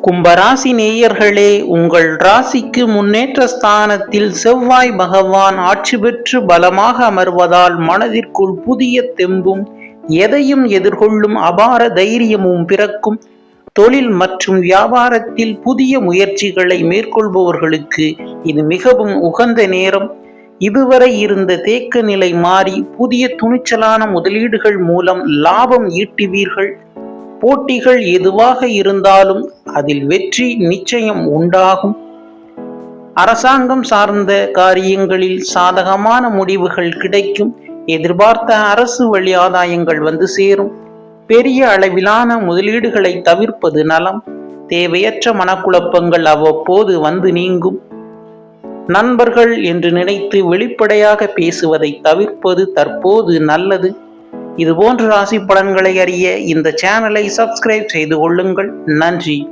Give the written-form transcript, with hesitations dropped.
கும்பராசி நேயர்களே, உங்கள் ராசிக்கு முன்னேற்ற ஸ்தானத்தில் செவ்வாய் பகவான் ஆட்சி பெற்று பலமாக அமர்வதால் மனதிற்குள் புதிய தெம்பும் எதையும் எதிர்கொள்ளும் அபார தைரியமும் பிறக்கும். தொழில் மற்றும் வியாபாரத்தில் புதிய முயற்சிகளை மேற்கொள்பவர்களுக்கு இது மிகவும் உகந்த நேரம். இதுவரை இருந்த தேக்க நிலை மாறி புதிய துணிச்சலான முதலீடுகள் மூலம் லாபம் ஈட்டுவீர்கள். போட்டிகள் எதுவாக இருந்தாலும் அதில் வெற்றி நிச்சயம் உண்டாகும். அரசாங்கம் சார்ந்த காரியங்களில் சாதகமான முடிவுகள் கிடைக்கும். எதிர்பார்த்த அரசு வழி ஆதாயங்கள் வந்து சேரும். பெரிய அளவிலான முதலீடுகளை தவிர்ப்பது நலம். தேவையற்ற மனக்குழப்பங்கள் அவ்வப்போது வந்து நீங்கும். நண்பர்கள் என்று நினைத்து வெளிப்படையாக பேசுவதை தவிர்ப்பது தற்போது நல்லது. இதுபோன்ற ராசி பலன்களை அறிய இந்த சேனலை சப்ஸ்கிரைப் செய்து கொள்ளுங்கள். நன்றி.